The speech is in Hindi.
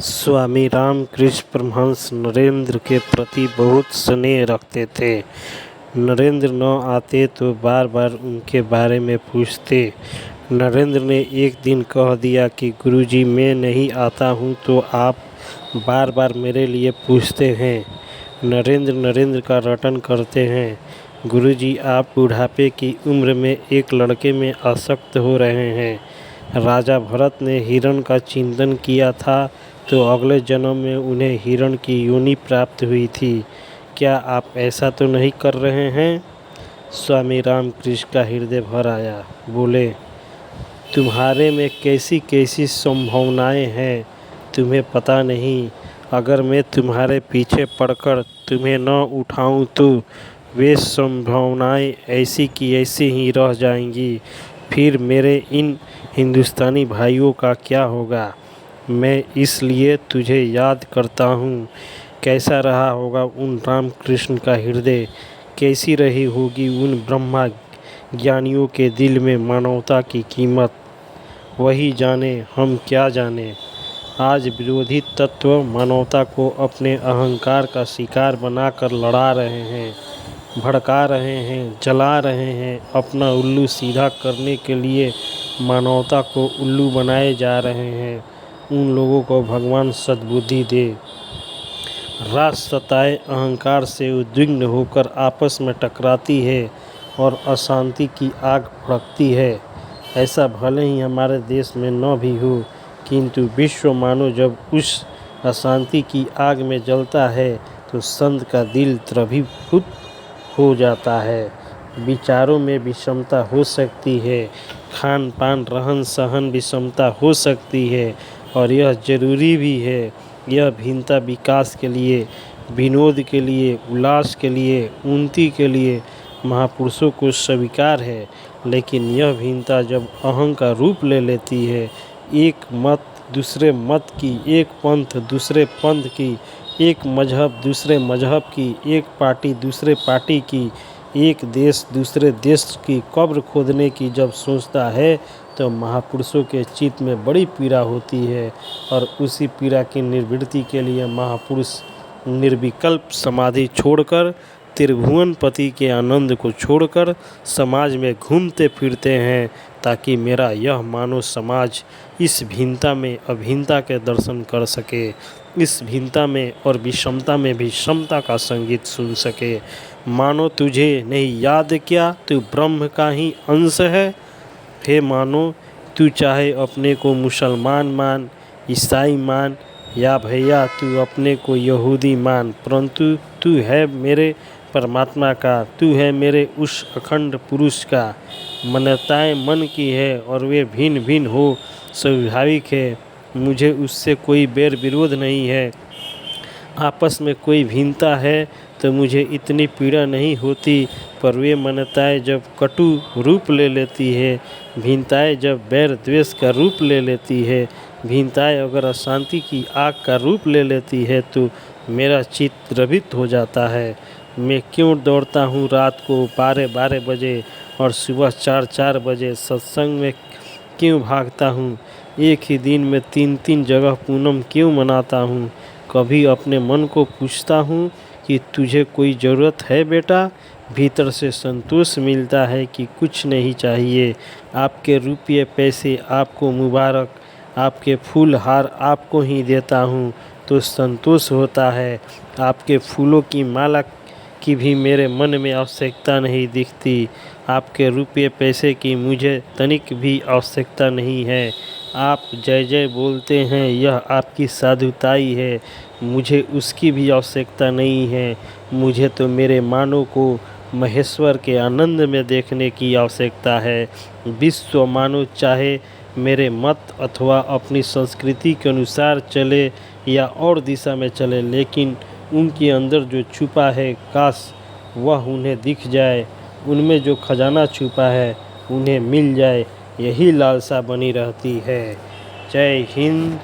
स्वामी रामकृष्ण परमहंस नरेंद्र के प्रति बहुत स्नेह रखते थे। नरेंद्र न आते तो बार बार उनके बारे में पूछते। नरेंद्र ने एक दिन कह दिया कि गुरुजी मैं नहीं आता हूँ तो आप बार बार मेरे लिए पूछते हैं। नरेंद्र का रटन करते हैं। गुरुजी आप बुढ़ापे की उम्र में एक लड़के में आसक्त हो रहे हैं। राजा भरत ने हिरण का चिंतन किया था तो अगले जन्म में उन्हें हिरण की योनि प्राप्त हुई थी। क्या आप ऐसा तो नहीं कर रहे हैं? स्वामी रामकृष्ण का हृदय भर आया। बोले, तुम्हारे में कैसी कैसी संभावनाएं हैं तुम्हें पता नहीं। अगर मैं तुम्हारे पीछे पड़कर तुम्हें न उठाऊं तो वे संभावनाएं ऐसी की ऐसी ही रह जाएंगी। फिर मेरे इन हिंदुस्तानी भाइयों का क्या होगा? मैं इसलिए तुझे याद करता हूँ। कैसा रहा होगा उन रामकृष्ण का हृदय, कैसी रही होगी उन ब्रह्मा ज्ञानियों के दिल में मानवता की कीमत। वही जाने, हम क्या जाने। आज विरोधी तत्व मानवता को अपने अहंकार का शिकार बनाकर लड़ा रहे हैं, भड़का रहे हैं, जला रहे हैं। अपना उल्लू सीधा करने के लिए मानवता को उल्लू बनाए जा रहे हैं। उन लोगों को भगवान सद्बुद्धि दे। राष्ट्रताएं अहंकार से उद्विग्न होकर आपस में टकराती है और अशांति की आग भड़कती है। ऐसा भले ही हमारे देश में न भी हो, किंतु विश्व मानो जब उस अशांति की आग में जलता है तो संत का दिल द्रवीभूत हो जाता है। विचारों में विषमता हो सकती है, खान पान रहन सहन विषमता हो सकती है और यह जरूरी भी है। यह भिन्नता विकास के लिए, विनोद के लिए, उल्लास के लिए, उन्नति के लिए महापुरुषों को स्वीकार है। लेकिन यह भिन्नता जब अहं का रूप ले लेती है, एक मत दूसरे मत की, एक पंथ दूसरे पंथ की, एक मजहब दूसरे मजहब की, एक पार्टी दूसरे पार्टी की, एक देश दूसरे देश की कब्र खोदने की जब सोचता है तो महापुरुषों के चित्त में बड़ी पीड़ा होती है। और उसी पीड़ा की निवृत्ति के लिए महापुरुष निर्विकल्प समाधि छोड़कर, त्रिभुवनपति के आनंद को छोड़कर समाज में घूमते फिरते हैं, ताकि मेरा यह मानव समाज इस भिन्नता में अभिन्नता के दर्शन कर सके, इस भिन्नता में और विषमता में भी समता का संगीत सुन सके। मानो तुझे नहीं याद क्या तू ब्रह्म का ही अंश है। हे मानो, तू चाहे अपने को मुसलमान मान, ईसाई मान, या भैया तू अपने को यहूदी मान, परंतु तू है मेरे परमात्मा का, तू है मेरे उस अखंड पुरुष का। मान्यताएं मन की है और वे भिन्न भिन्न हो स्वाभाविक है। मुझे उससे कोई बैर विरोध नहीं है। आपस में कोई भिन्नता है तो मुझे इतनी पीड़ा नहीं होती, पर वे मान्यताएं जब कटु रूप ले लेती है, भिन्नताएं जब बैर द्वेष का रूप ले लेती है, भिन्नताएं अगर अशांति की आग का रूप ले लेती है तो मेरा चित्त द्रवित हो जाता है। मैं क्यों दौड़ता हूँ रात को 12-12 बजे और सुबह 4-4 बजे सत्संग में क्यों भागता हूँ? एक ही दिन में 3-3 जगह पूनम क्यों मनाता हूँ? कभी अपने मन को पूछता हूँ कि तुझे कोई ज़रूरत है बेटा? भीतर से संतोष मिलता है कि कुछ नहीं चाहिए। आपके रुपये पैसे आपको मुबारक, आपके फूल हार आपको ही देता हूँ तो संतोष होता है। आपके फूलों की माला की भी मेरे मन में आवश्यकता नहीं दिखती। आपके रुपये पैसे की मुझे तनिक भी आवश्यकता नहीं है। आप जय जय बोलते हैं, यह आपकी साधुताई है, मुझे उसकी भी आवश्यकता नहीं है। मुझे तो मेरे मानव को महेश्वर के आनंद में देखने की आवश्यकता है। विश्व मानव चाहे मेरे मत अथवा अपनी संस्कृति के अनुसार चले या और दिशा में चले, लेकिन उनके अंदर जो छुपा है काश वह उन्हें दिख जाए। उनमें जो खजाना छुपा है उन्हें मिल जाए, यही लालसा बनी रहती है। जय हिंद।